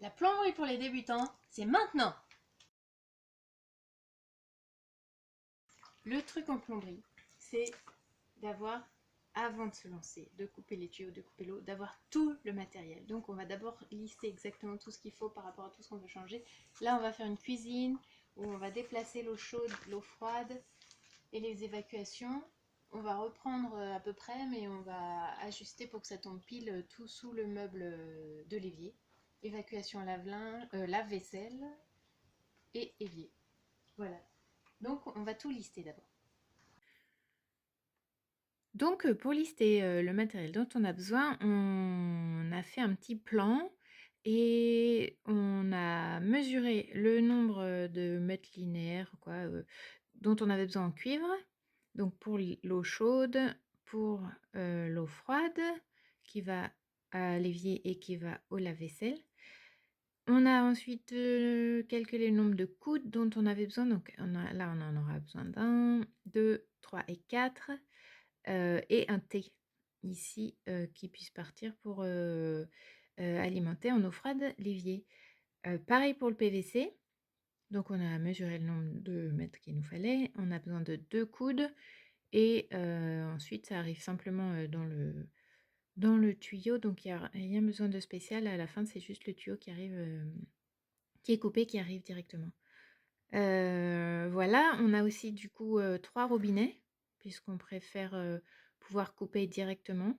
La plomberie pour les débutants, c'est maintenant. Le truc en plomberie, c'est d'avoir, avant de se lancer, de couper les tuyaux, de couper l'eau, d'avoir tout le matériel. Donc on va d'abord lister exactement tout ce qu'il faut par rapport à tout ce qu'on veut changer. Là on va faire une cuisine où on va déplacer l'eau chaude, l'eau froide et les évacuations. On va reprendre à peu près, mais on va ajuster pour que ça tombe pile tout sous le meuble de l'évier. Évacuation lave-vaisselle et évier. Voilà. Donc on va tout lister d'abord. Donc pour lister le matériel dont on a besoin, on a fait un petit plan et on a mesuré le nombre de mètres linéaires dont on avait besoin en cuivre. Donc pour l'eau chaude, pour l'eau froide qui va à l'évier et qui va au lave-vaisselle. On a ensuite calculé le nombre de coudes dont on avait besoin. Donc là, on en aura besoin d'1, 2, 3 et 4. Et un thé ici qui puisse partir pour alimenter en eau froide l'évier. Pareil pour le PVC. Donc on a mesuré le nombre de mètres qu'il nous fallait. On a besoin de 2 coudes. Et ensuite, ça arrive simplement dans le tuyau. Donc il n'y a rien besoin de spécial. À la fin, c'est juste le tuyau qui arrive, qui est coupé, qui arrive directement. Voilà, on a aussi du coup 3 robinets, puisqu'on préfère pouvoir couper directement.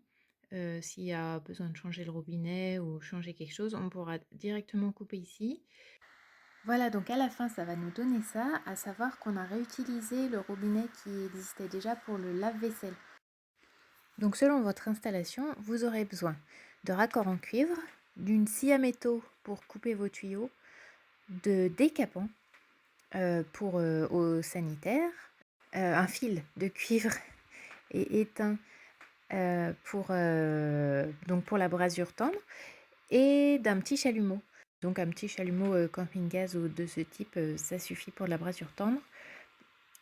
S'il y a besoin de changer le robinet ou changer quelque chose, on pourra directement couper ici. Voilà, donc à la fin, ça va nous donner ça, à savoir qu'on a réutilisé le robinet qui existait déjà pour le lave-vaisselle. Donc selon votre installation, vous aurez besoin de raccords en cuivre, d'une scie à métaux pour couper vos tuyaux, de décapants pour eau sanitaire, un fil de cuivre et étain donc pour la brasure tendre, et d'un petit chalumeau. Donc un petit chalumeau camping-gaz ou de ce type, ça suffit pour la brasure tendre.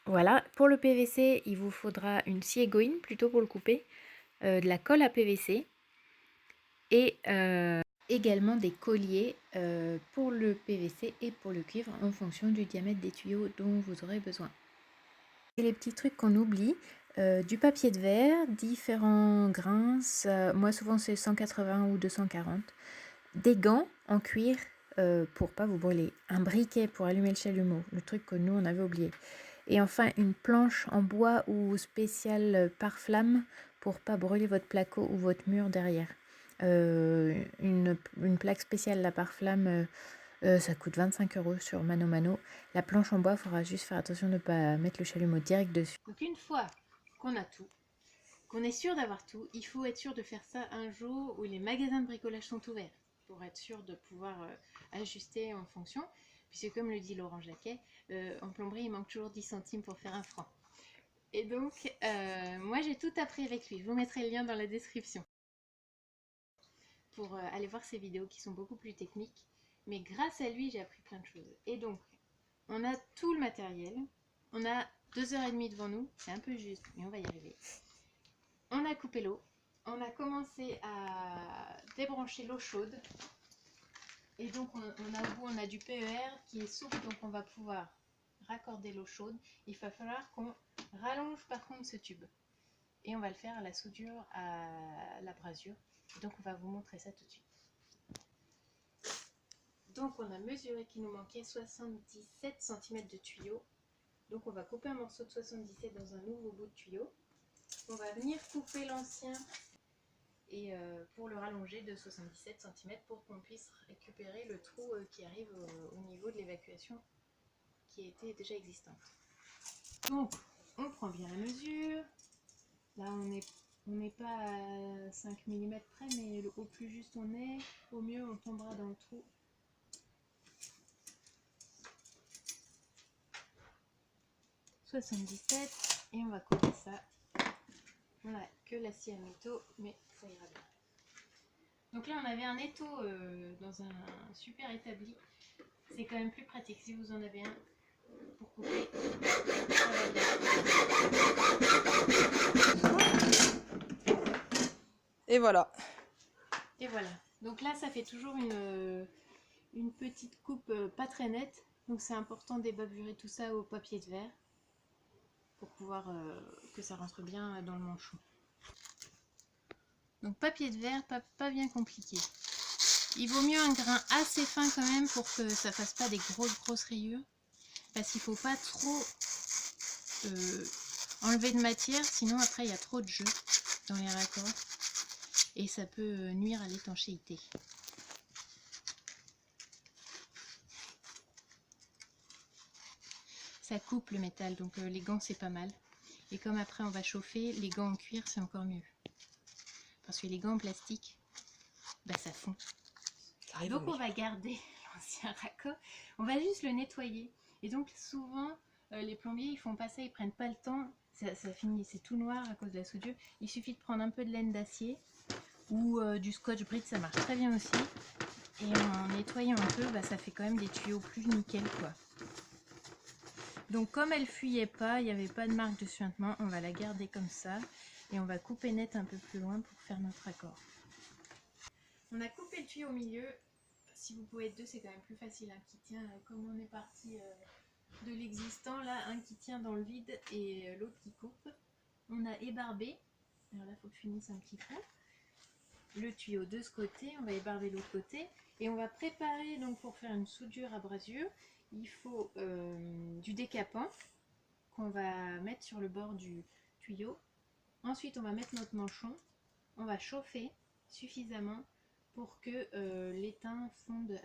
Voilà, pour le PVC, il vous faudra une scie égoïne plutôt pour le couper, de la colle à PVC et également des colliers pour le PVC et pour le cuivre en fonction du diamètre des tuyaux dont vous aurez besoin. Et les petits trucs qu'on oublie, du papier de verre, différents grains, moi souvent c'est 180 ou 240, des gants en cuir pour pas vous brûler, un briquet pour allumer le chalumeau, le truc que nous on avait oublié, et enfin une planche en bois ou spéciale pare-flamme pour pas brûler votre placo ou votre mur derrière. Une plaque spéciale la pare-flamme, ça coûte 25 € sur Mano Mano. La planche en bois, il faudra juste faire attention de ne pas mettre le chalumeau direct dessus. Donc une fois qu'on a tout, qu'on est sûr d'avoir tout, il faut être sûr de faire ça un jour où les magasins de bricolage sont ouverts pour être sûr de pouvoir ajuster en fonction. Puisque comme le dit Laurent Jacquet, en plomberie il manque toujours 10 centimes pour faire un franc. Et donc moi j'ai tout appris avec lui, je vous mettrai le lien dans la description pour aller voir ses vidéos qui sont beaucoup plus techniques. Mais grâce à lui j'ai appris plein de choses. Et donc on a tout le matériel, on a 2h30 devant nous, c'est un peu juste mais on va y arriver. On a coupé l'eau, on a commencé à débrancher l'eau chaude. Et donc on a du PER qui est souple, donc on va pouvoir raccorder l'eau chaude. Il va falloir qu'on rallonge par contre ce tube. Et on va le faire à la soudure à la brasure. Donc on va vous montrer ça tout de suite. Donc on a mesuré qu'il nous manquait 77 cm de tuyau. Donc on va couper un morceau de 77 dans un nouveau bout de tuyau. On va venir couper l'ancien et pour le rallonger de 77 cm pour qu'on puisse récupérer le trou qui arrive au niveau de l'évacuation qui était déjà existante. Donc on prend bien la mesure. Là on n'est pas à 5 mm près, mais au plus juste on est, au mieux on tombera dans le trou. « 77 et on va couper ça. On a que la scie à métaux, mais ça ira bien. Donc là on avait un étau dans un super établi. C'est quand même plus pratique si vous en avez un pour couper. Et voilà. Et voilà. Donc là ça fait toujours une petite coupe pas très nette, donc c'est important d'ébaburer tout ça au papier de verre pour pouvoir que ça rentre bien dans le manchon. Donc papier de verre, pas bien compliqué. Il vaut mieux un grain assez fin quand même pour que ça fasse pas des grosses rayures, parce qu'il faut pas trop enlever de matière, sinon après il y a trop de jeu dans les raccords et ça peut nuire à l'étanchéité. Ça coupe le métal, donc les gants c'est pas mal. Et comme après on va chauffer, les gants en cuir c'est encore mieux. Parce que les gants en plastique, bah ça fond. Donc on va garder l'ancien raccord, on va juste le nettoyer. Et donc souvent les plombiers ils font pas ça, ils prennent pas le temps, ça finit, c'est tout noir à cause de la soudure. Il suffit de prendre un peu de laine d'acier ou du scotch brite, ça marche très bien aussi. Et en nettoyant un peu, bah, ça fait quand même des tuyaux plus nickel quoi. Donc comme elle fuyait pas, il n'y avait pas de marque de suintement, on va la garder comme ça et on va couper net un peu plus loin pour faire notre raccord. On a coupé le tuyau au milieu. Si vous pouvez être deux, c'est quand même plus facile, un qui tient, comme on est parti de l'existant, là, un qui tient dans le vide et l'autre qui coupe. On a ébarbé, alors là il faut que je finisse un petit peu, le tuyau de ce côté, on va ébarber l'autre côté et on va préparer donc pour faire une soudure à brasure. Il faut du décapant qu'on va mettre sur le bord du tuyau. Ensuite on va mettre notre manchon, on va chauffer suffisamment pour que l'étain fonde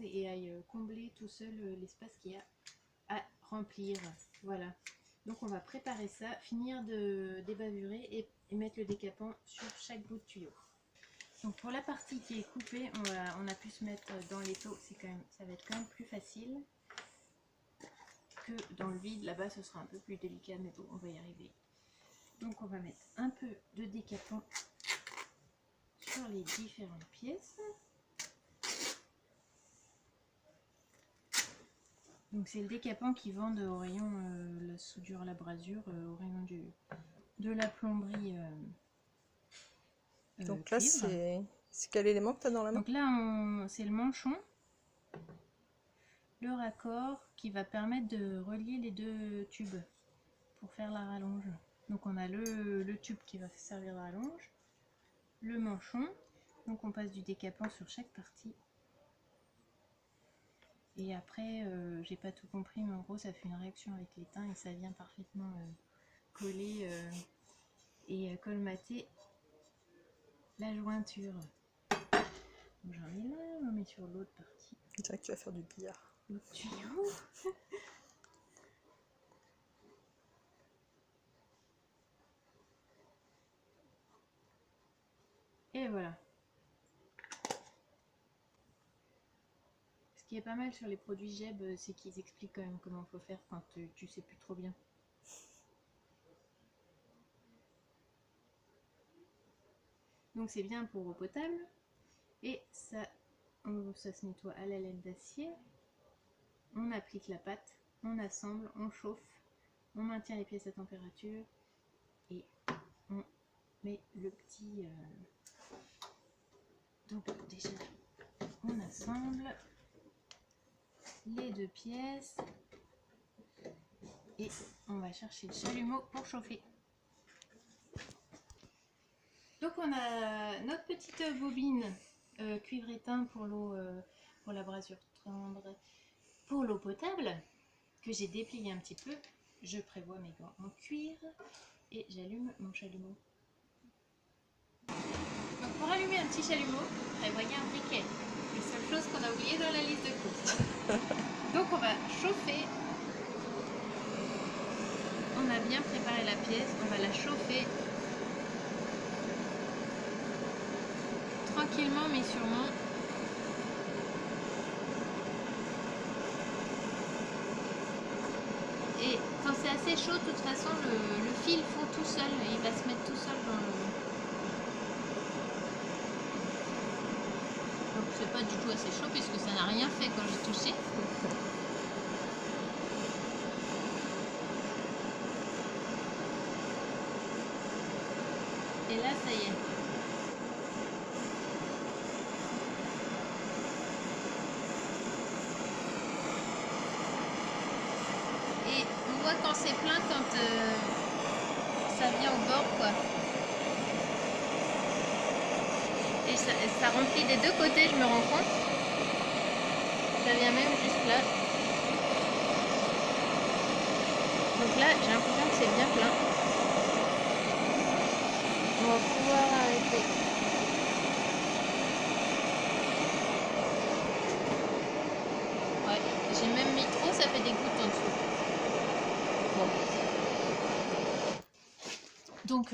et aille combler tout seul l'espace qu'il y a à remplir. Voilà, donc on va préparer ça, finir d'ébaburer et mettre le décapant sur chaque bout de tuyau. Donc pour la partie qui est coupée, on a pu se mettre dans l'étau, ça va être quand même plus facile que dans le vide. Là-bas ce sera un peu plus délicat, mais bon, on va y arriver. Donc on va mettre un peu de décapant sur les différentes pièces. Donc c'est le décapant qu'ils vendent au rayon la soudure à la brasure, au rayon de la plomberie. Donc là c'est quel élément que tu as dans la main? Donc là c'est le manchon, le raccord qui va permettre de relier les deux tubes pour faire la rallonge. Donc on a le tube qui va servir de rallonge, le manchon, donc on passe du décapant sur chaque partie. Et après, j'ai pas tout compris, mais en gros ça fait une réaction avec l'étain et ça vient parfaitement coller et colmater la jointure. J'en ai là, on met sur l'autre partie. C'est vrai que tu vas faire du billard. L'autre tuyau. Et voilà. Ce qui est pas mal sur les produits Geb, c'est qu'ils expliquent quand même comment il faut faire quand tu sais plus trop bien. Donc c'est bien pour eau potable. Et ça se nettoie à la laine d'acier. On applique la pâte, on assemble, on chauffe, on maintient les pièces à température et on met le petit... Donc déjà, on assemble les deux pièces et on va chercher le chalumeau pour chauffer. Donc on a notre petite bobine cuivre éteint pour l'eau, pour la brasure tendre, pour l'eau potable que j'ai déplié un petit peu. Je prévois mes gants en cuir et j'allume mon chalumeau. Donc pour allumer un petit chalumeau, prévoyez un briquet. Les seules choses qu'on a oubliées dans la liste de courses. Donc on va chauffer. On a bien préparé la pièce, on va la chauffer tranquillement mais sûrement. Et quand c'est assez chaud, de toute façon, le fil fond tout seul et il va se mettre tout seul dans le... Donc c'est pas du tout assez chaud puisque ça n'a rien fait quand j'ai touché. Et là, ça y est. voit quand c'est plein, quand ça vient au bord, quoi. Et ça remplit des deux côtés, je me rends compte. Ça vient même juste là. Donc là, j'ai l'impression que c'est bien plein. On va pouvoir arrêter. Ouais, j'ai même mis trop, ça fait des gouttes en dessous. Bon. Donc,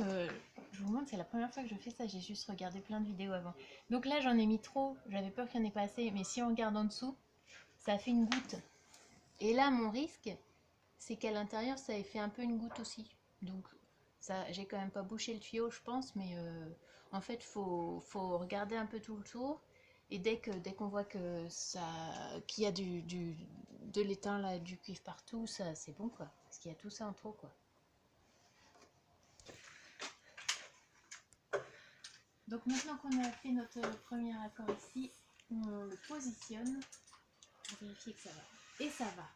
je vous montre, c'est la première fois que je fais ça, j'ai juste regardé plein de vidéos avant. Donc là, j'en ai mis trop, j'avais peur qu'il n'y en ait pas assez, mais si on regarde en dessous, ça fait une goutte. Et là, mon risque, c'est qu'à l'intérieur, ça ait fait un peu une goutte aussi. Donc, ça, j'ai quand même pas bouché le tuyau, je pense, mais en fait, faut regarder un peu tout le tour. Et dès qu'on voit que qu'il y a de l'étain là, du cuivre partout, ça c'est bon quoi. Parce qu'il y a tout ça en trop quoi. Donc maintenant qu'on a fait notre premier accord ici, on le positionne pour vérifier que ça va. Et ça va,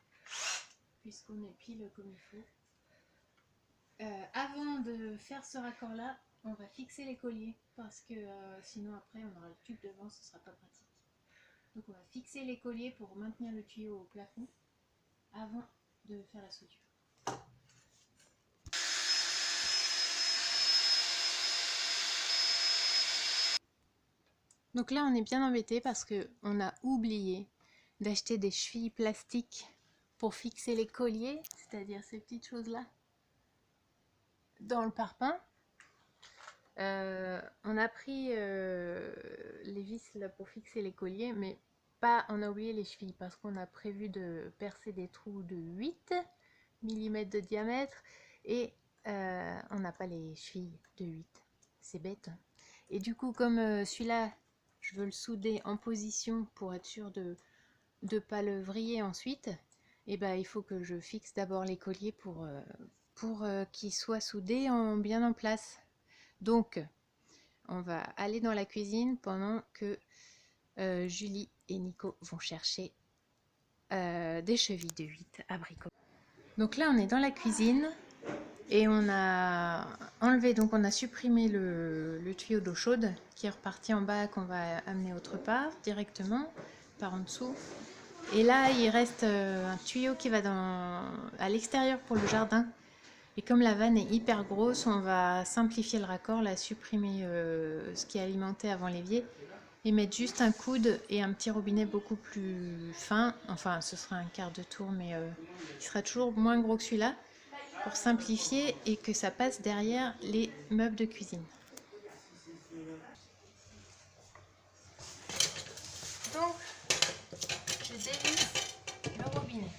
puisqu'on est pile comme il faut. Avant de faire ce raccord là, on va fixer les colliers parce que sinon après on aura le tube devant, ce sera pas pratique. Donc on va fixer les colliers pour maintenir le tuyau au plafond avant de faire la soudure. Donc là on est bien embêté parce que on a oublié d'acheter des chevilles plastiques pour fixer les colliers, c'est-à-dire ces petites choses là dans le parpaing. On a pris les vis là pour fixer les colliers, mais pas, on a oublié les chevilles parce qu'on a prévu de percer des trous de 8 mm de diamètre et on n'a pas les chevilles de 8. C'est bête. Et du coup, comme celui-là, je veux le souder en position pour être sûr de ne pas le vriller ensuite, et ben, il faut que je fixe d'abord les colliers pour qu'ils soient soudés bien en place. Donc, on va aller dans la cuisine pendant que Julie et Nico vont chercher des chevilles de 8 abricots. Donc là, on est dans la cuisine et on a enlevé, donc on a supprimé le tuyau d'eau chaude qui est reparti en bas, qu'on va amener autre part directement, par en dessous. Et là, il reste un tuyau qui va à l'extérieur pour le jardin. Et comme la vanne est hyper grosse, on va simplifier le raccord, là, supprimer ce qui alimentait avant l'évier et mettre juste un coude et un petit robinet beaucoup plus fin. Enfin, ce sera un quart de tour, mais il sera toujours moins gros que celui-là pour simplifier et que ça passe derrière les meubles de cuisine. Donc, je dévisse le robinet.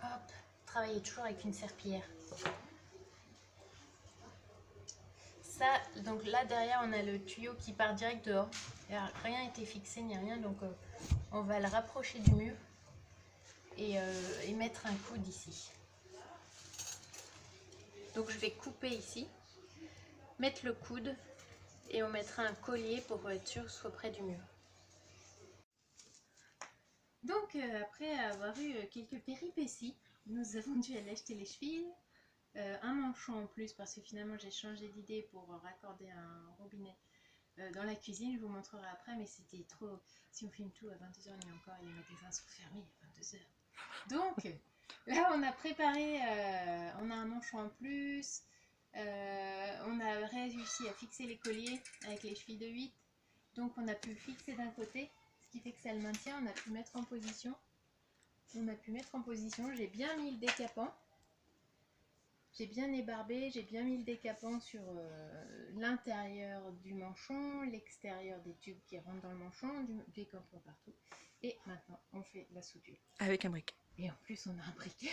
Hop, travaillez toujours avec une serpillière. Ça, donc là derrière on a le tuyau qui part direct dehors. Rien n'a été fixé ni rien, donc on va le rapprocher du mur et mettre un coude ici. Donc je vais couper ici, mettre le coude et on mettra un collier pour être sûr que ce soit près du mur. Donc après avoir eu quelques péripéties, nous avons dû aller acheter les chevilles, un manchon en plus parce que finalement j'ai changé d'idée pour raccorder un robinet dans la cuisine. Je vous montrerai après, mais c'était trop. Si on filme tout à 22h, il y a encore les magasins sont fermés à 22h. Donc là on a préparé, on a un manchon en plus, on a réussi à fixer les colliers avec les chevilles de 8, donc on a pu fixer d'un côté, ce qui fait que ça le maintient. On a pu mettre en position, j'ai bien mis le décapant. J'ai bien ébarbé, j'ai bien mis le décapant sur l'intérieur du manchon, l'extérieur des tubes qui rentrent dans le manchon, du décapant partout. Et maintenant, on fait la soudure. Avec un briquet. Et en plus, on a un briquet.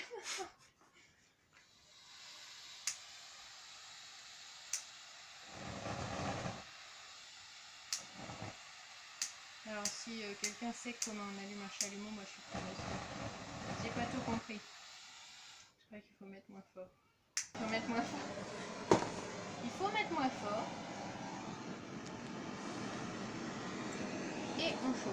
Alors, si quelqu'un sait comment on allume un chalumeau, moi je suis preneuse. J'ai pas tout compris. Je crois qu'il faut mettre moins fort. Il faut mettre moins fort. Il faut mettre moins fort. chaud.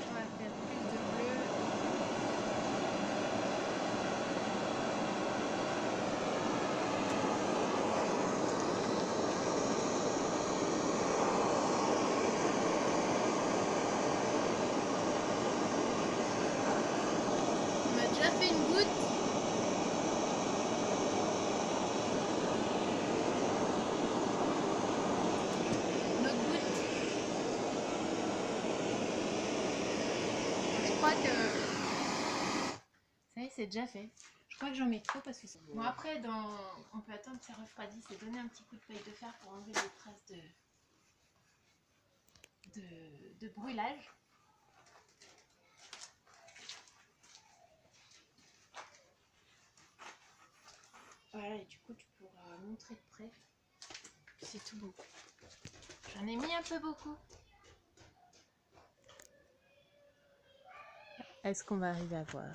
On va faire plus de bleu. On a déjà fait une goutte. Je crois que ça y est, c'est déjà fait. Je crois que j'en mets trop parce que c'est bon. Après, on peut attendre que ça refroidisse et donner un petit coup de paille de fer pour enlever les traces de brûlage. Voilà, et du coup, tu pourras montrer de près. C'est tout beau. J'en ai mis un peu beaucoup. Est-ce qu'on va arriver à voir?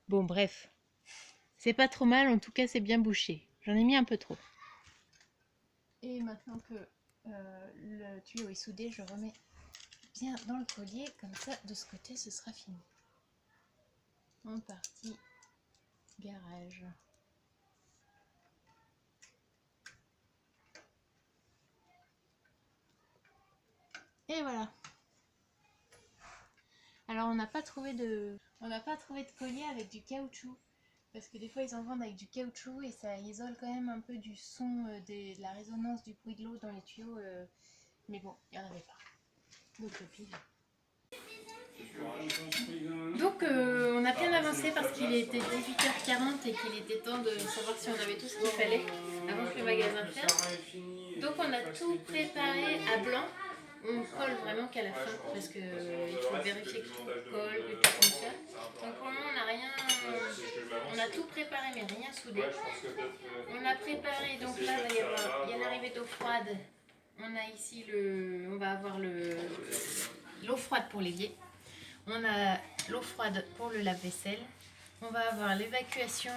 Bon, bref. C'est pas trop mal, en tout cas, c'est bien bouché. J'en ai mis un peu trop. Et maintenant que le tuyau est soudé, je remets bien dans le collier. Comme ça, de ce côté, ce sera fini. En partie garage. Et voilà. Alors on n'a pas trouvé de collier avec du caoutchouc parce que des fois ils en vendent avec du caoutchouc et ça isole quand même un peu du son de la résonance du bruit de l'eau dans les tuyaux. Mais bon, il n'y en avait pas. Donc on a bien avancé parce qu'il était 18h40 et qu'il était temps de savoir si on avait tout ce qu'il fallait avant que le magasin ferme. Donc on a tout préparé à blanc. On colle vraiment qu'à la fin parce qu'il faut vérifier que tout colle, que tout fonctionne. Donc pour le moment on n'a rien, on a tout préparé mais rien soudé. On a préparé, donc là il y a l'arrivée d'eau froide. On a ici on va avoir l'eau froide pour l'évier. On a l'eau froide pour le lave-vaisselle. On va avoir l'évacuation.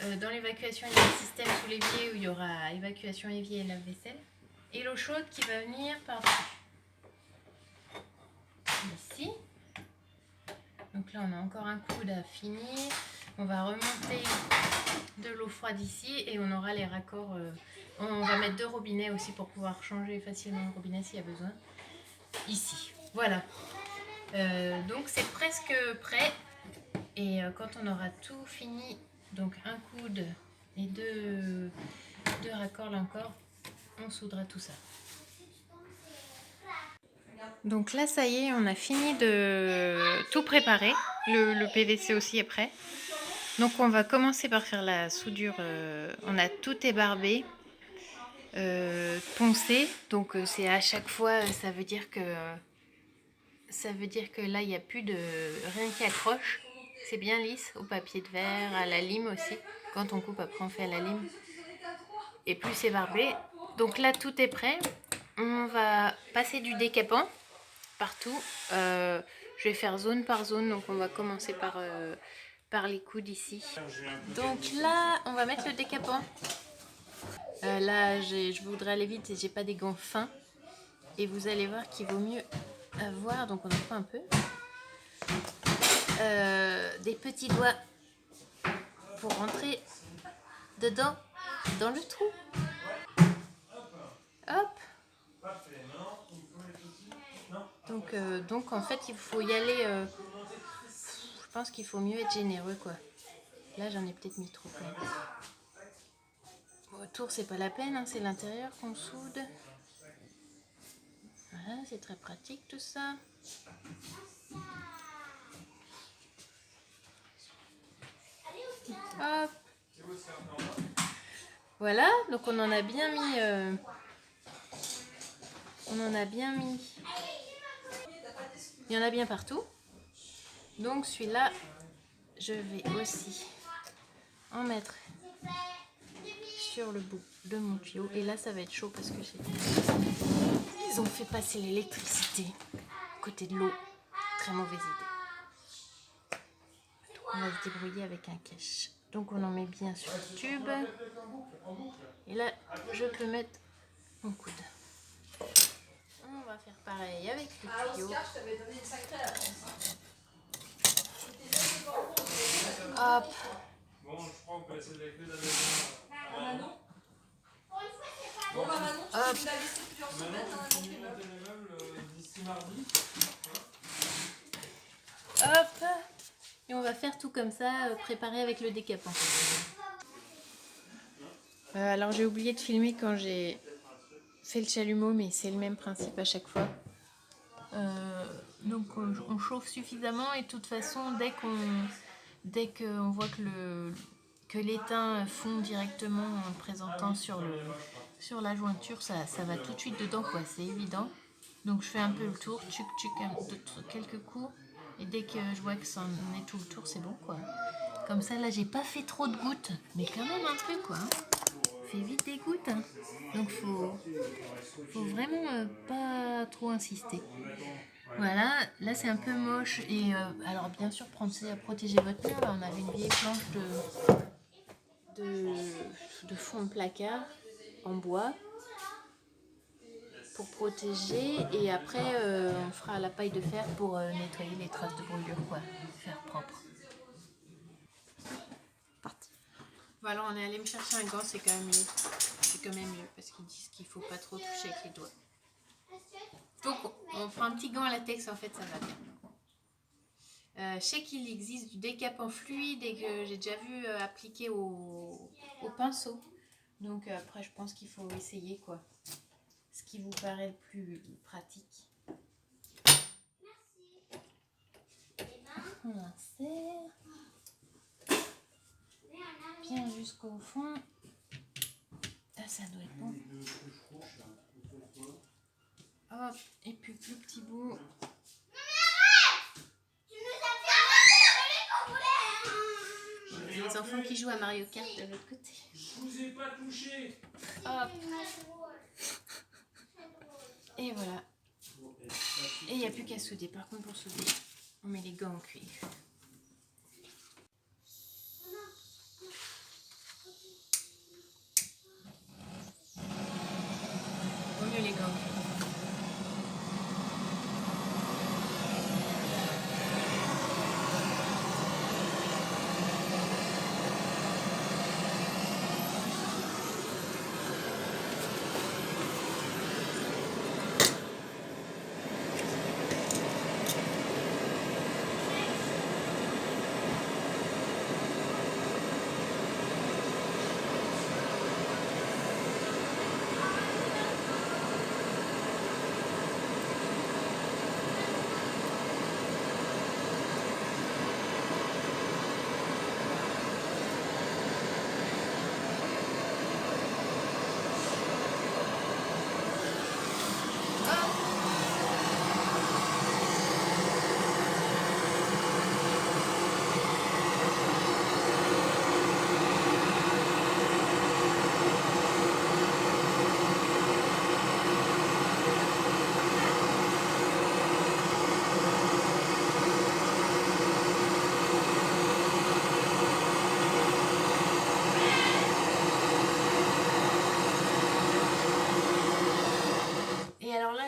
Dans l'évacuation, il y a un système sous l'évier où il y aura évacuation évier et lave-vaisselle. Et l'eau chaude qui va venir par-dessus. Ici. Donc là, on a encore un coude à finir. On va remonter de l'eau froide ici et on aura les raccords. On va mettre 2 robinets aussi pour pouvoir changer facilement le robinet s'il y a besoin. Ici. Voilà. Donc c'est presque prêt. Et quand on aura tout fini, donc un coude et deux raccords là encore, on soudera tout ça. Donc là ça y est, on a fini de tout préparer. Le PVC aussi est prêt. Donc on va commencer par faire la soudure. On a tout ébarbé, poncé. Donc c'est à chaque fois, ça veut dire que là il n'y a plus de rien qui accroche. C'est bien lisse, au papier de verre, à la lime aussi. Quand on coupe, après on fait à la lime. Et plus c'est barbé. Donc là tout est prêt. On va passer du décapant partout. Je vais faire zone par zone. Donc on va commencer par les coudes ici. Donc là on va mettre le décapant. Là je voudrais aller vite et j'ai pas des gants fins. Et vous allez voir qu'il vaut mieux avoir. Donc on en prend un peu. Des petits doigts pour rentrer dedans dans le trou. Hop. Donc en fait il faut y aller. Je pense qu'il faut mieux être généreux quoi. Là j'en ai peut-être mis trop plein. Bon, autour c'est pas la peine, hein, c'est l'intérieur qu'on soude. Voilà, c'est très pratique tout ça. Hop. Voilà, donc on en a bien mis. Il y en a bien partout. Donc celui-là, je vais aussi en mettre sur le bout de mon tuyau. Et là, ça va être chaud parce que ils ont fait passer l'électricité côté de l'eau. Très mauvaise idée. On va se débrouiller avec un cache. Donc on en met bien sur le tube. Et là, je peux mettre mon coude. On va faire pareil avec le tuyau. Hop. Bon, je crois qu'on peut laisser de la clé de la maison. Manon. Bon bah Manon, tu Hop. nous l'as laissé plusieurs semaines. Maintenant, tu finis de monter les meubles d'ici mardi. Hop. Et on va faire tout comme ça, préparer avec le décapant. Alors j'ai oublié de filmer quand j'ai fait le chalumeau, mais c'est le même principe à chaque fois. Donc on chauffe suffisamment et de toute façon dès qu'on voit que l'étain fond directement en le présentant sur la jointure, ça va tout de suite dedans, quoi, c'est évident. Donc je fais un peu le tour, tchuc tchuc, quelques coups, et dès que je vois que ça en est tout le tour, c'est bon, quoi. Comme ça, là j'ai pas fait trop de gouttes, mais quand même un peu, quoi. Fait vite des gouttes, hein. Donc faut vraiment pas trop insister. Voilà, là c'est un peu moche et alors bien sûr pensez à protéger votre mur. Là on avait une vieille planche de fond de placard en bois pour protéger et après on fera la paille de fer pour nettoyer les traces de brûlure, quoi, faire propre. Parti. Voilà, on est allé me chercher un gant, c'est quand même mieux. C'est quand même mieux parce qu'ils disent qu'il faut pas trop toucher avec les doigts. Donc on fera un petit gant à latex, en fait ça va bien. Je sais qu'il existe du décapant fluide et que j'ai déjà vu appliquer au pinceau. Donc après je pense qu'il faut essayer, quoi. Ce qui vous paraît le plus pratique. On insère bien jusqu'au fond. Là ça doit être bon. Hop, et puis le petit bout. Les enfants qui jouent à Mario Kart de l'autre côté. Je vous ai pas touché. Hop. Et voilà. Et il n'y a plus qu'à souder. Par contre, pour souder, on met les gants en cuir. Vaut mieux les gants en cuir.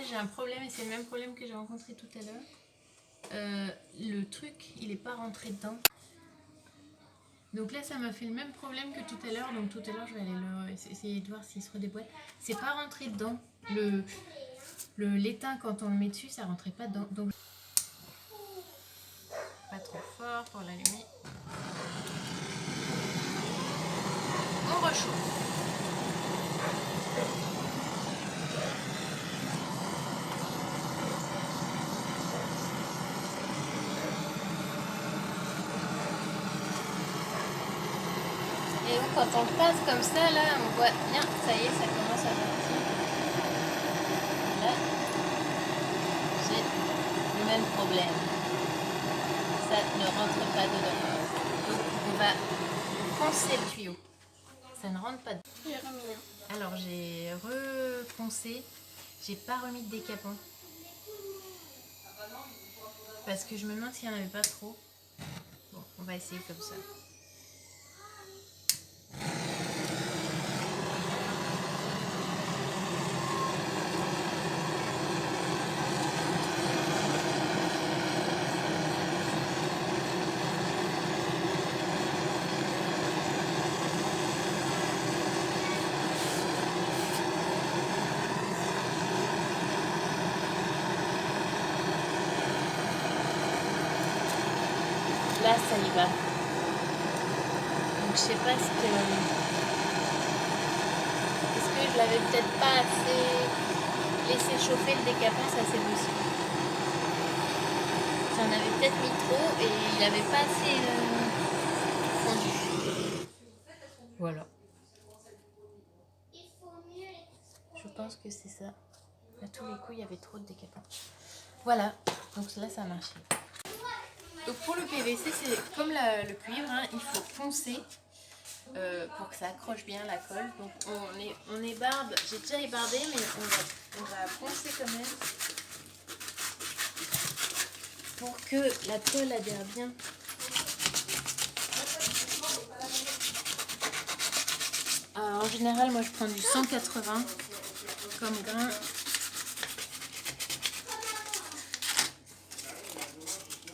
J'ai un problème et c'est le même problème que j'ai rencontré tout à l'heure. Le truc, il n'est pas rentré dedans. Donc là, ça m'a fait le même problème que tout à l'heure. Donc tout à l'heure, je vais aller essayer de voir s'il se redéboîte. C'est pas rentré dedans. L'étain, quand on le met dessus, ça rentrait pas dedans. Donc pas trop fort pour l'allumer. On rechauffe. Et quand on le passe comme ça, là, on voit bien, ça y est, ça commence à sortir. Là, j'ai le même problème. Ça ne rentre pas dedans. Donc, on va poncer le tuyau. Ça ne rentre pas dedans. Alors, j'ai reponcé. J'ai pas remis de décapant. Parce que je me demande s'il n'y en avait pas trop. Bon, on va essayer comme ça. Là, ça y va. Donc, je sais pas ce que... Est-ce que je l'avais peut-être pas assez laissé chauffer le décapant, ça c'est possible. J'en avais peut-être mis trop et il avait pas assez fondu. Voilà. Je pense que c'est ça. À tous les coups, il y avait trop de décapant. Voilà. Donc là, ça a marché. Donc pour le PVC, c'est comme le cuivre, hein, il faut poncer pour que ça accroche bien la colle. Donc on ébarde, j'ai déjà ébardé, mais on va poncer quand même pour que la colle adhère bien. En général, moi je prends du 180 comme grain.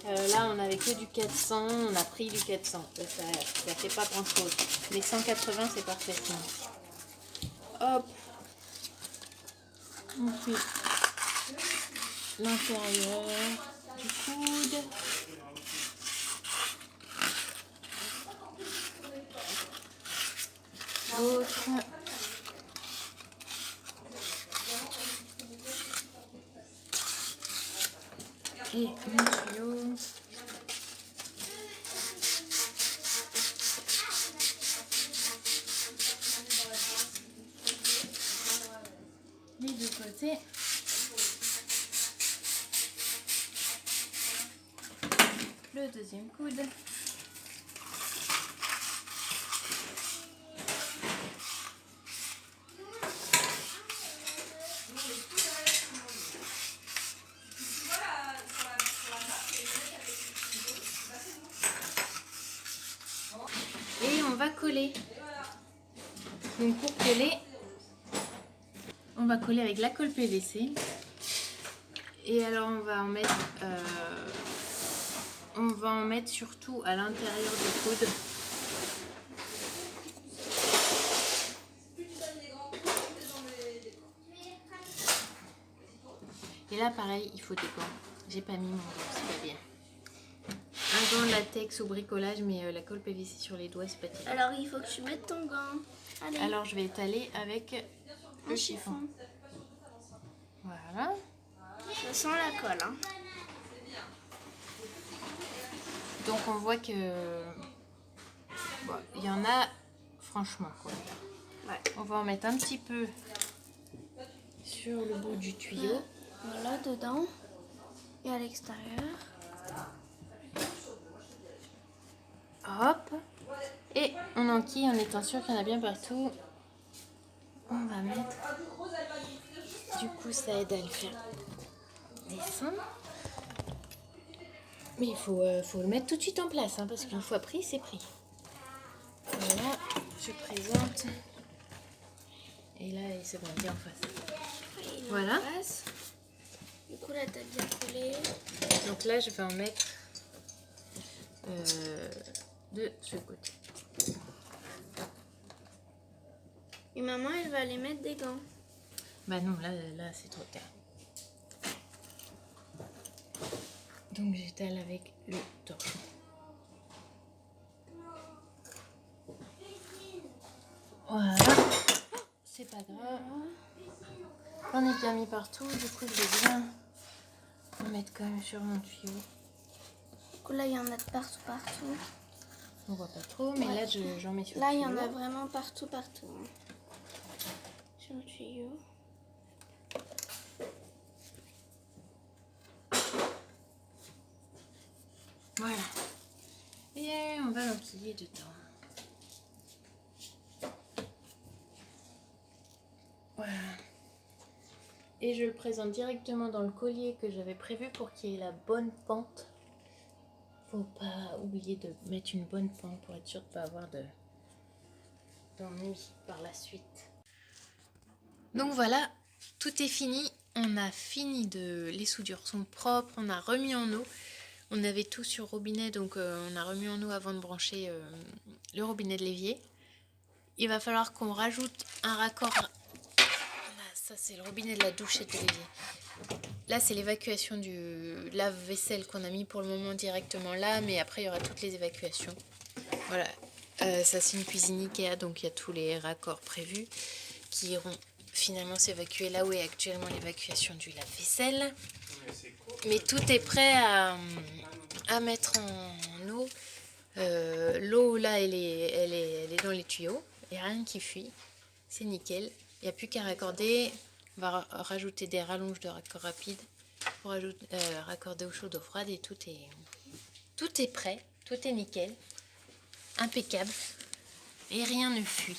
Là, on n'avait que du 400, on a pris du 400. Ça fait pas grand chose. Mais 180, c'est parfait. Hop. On fait l'intérieur du coude. L'autre. Et mon tuyau. Les deux côtés. Le deuxième coude. Et on va coller. Donc pour coller, on va coller avec la colle PVC. Et alors on va en mettre surtout à l'intérieur du coude. Et là pareil, il faut des gants. J'ai pas mis mon gant, c'est pas bien. Un gant latex au bricolage, mais la colle PVC sur les doigts, c'est pas terrible. Alors il faut que tu mettes ton gant. Allez. Alors je vais étaler avec le chiffon. Voilà. Ça sent la colle. Hein. Donc on voit que bon, il y en a franchement quoi. Ouais. On va en mettre un petit peu sur le bout du tuyau. Voilà, dedans et à l'extérieur. Hop. Et on enquille en étant sûr qu'il y en a bien partout. On va mettre. Du coup, ça aide à le faire descendre. Mais il faut le mettre tout de suite en place, hein, parce qu'une fois pris, c'est pris. Voilà, je présente. Et là, c'est bon, il est en face. Voilà. Du coup, là, t'as bien collé. Donc là, je vais en mettre de ce côté. Et maman, elle va aller mettre des gants. Bah non, là c'est trop tard. Donc j'étale avec le torchon. Voilà. C'est pas grave. J'en ai bien mis partout. Du coup, je vais bien en mettre quand même sur mon tuyau. Du coup, là, il y en a de partout. On voit pas trop, mais là, j'en mets sur là, le il y tuyau. en a vraiment partout. Hein. Sur le tuyau. Voilà. Et on va l'enquiller dedans. Voilà. Et je le présente directement dans le collier que j'avais prévu pour qu'il y ait la bonne pente. faut pas oublier de mettre une bonne pente pour être sûr de ne pas avoir d'ennui par la suite. Donc voilà, tout est fini. On a fini les soudures sont propres, on a remis en eau. On avait tout sur robinet, donc on a remis en eau avant de brancher le robinet de l'évier. Il va falloir qu'on rajoute un raccord. Là, ça c'est le robinet de la douche et de l'évier. Là c'est l'évacuation du lave-vaisselle qu'on a mis pour le moment directement là, mais après il y aura toutes les évacuations. Voilà, ça c'est une cuisine Ikea, donc il y a tous les raccords prévus qui iront finalement s'évacuer là où est actuellement l'évacuation du lave-vaisselle. Mais tout est prêt à mettre en eau. L'eau là elle est dans les tuyaux, il n'y a rien qui fuit, c'est nickel. Il n'y a plus qu'à raccorder. On va rajouter des rallonges de raccord rapide pour raccorder eau chaude, eau froide, et tout est prêt, tout est nickel, impeccable et rien ne fuit.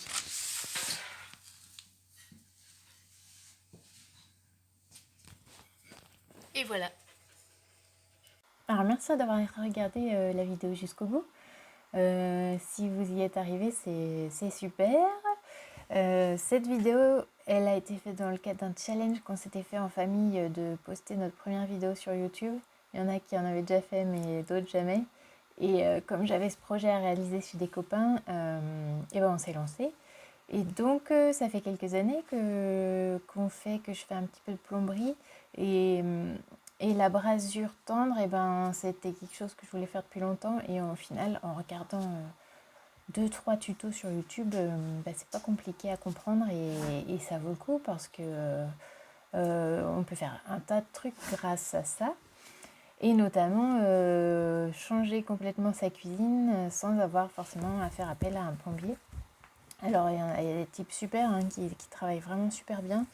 Et voilà. Alors merci d'avoir regardé la vidéo jusqu'au bout. Si vous y êtes arrivé, c'est super. Cette vidéo, elle a été faite dans le cadre d'un challenge qu'on s'était fait en famille de poster notre première vidéo sur YouTube. Il y en a qui en avaient déjà fait, mais d'autres jamais. Et comme j'avais ce projet à réaliser chez des copains, et ben on s'est lancé. Et donc ça fait quelques années que je fais un petit peu de plomberie. Et la brasure tendre, et ben, c'était quelque chose que je voulais faire depuis longtemps. Et au final, en regardant 2-3 tutos sur YouTube, c'est pas compliqué à comprendre et ça vaut le coup parce que on peut faire un tas de trucs grâce à ça. Et notamment changer complètement sa cuisine sans avoir forcément à faire appel à un plombier. Alors il y a des types super qui travaillent vraiment super bien.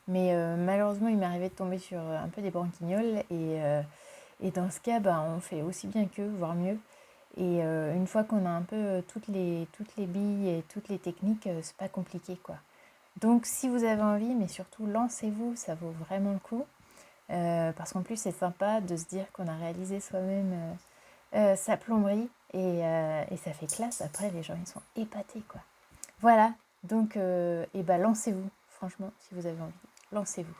Mais malheureusement, il m'est arrivé de tomber sur un peu des branquignoles. Et dans ce cas, on fait aussi bien qu'eux, voire mieux. Et une fois qu'on a un peu toutes les billes et toutes les techniques, c'est pas compliqué, quoi. Donc si vous avez envie, mais surtout lancez-vous, ça vaut vraiment le coup. Parce qu'en plus, c'est sympa de se dire qu'on a réalisé soi-même sa plomberie. Et ça fait classe. Après, les gens, ils sont épatés, quoi. Voilà. Donc, lancez-vous. Franchement, si vous avez envie, lancez-vous.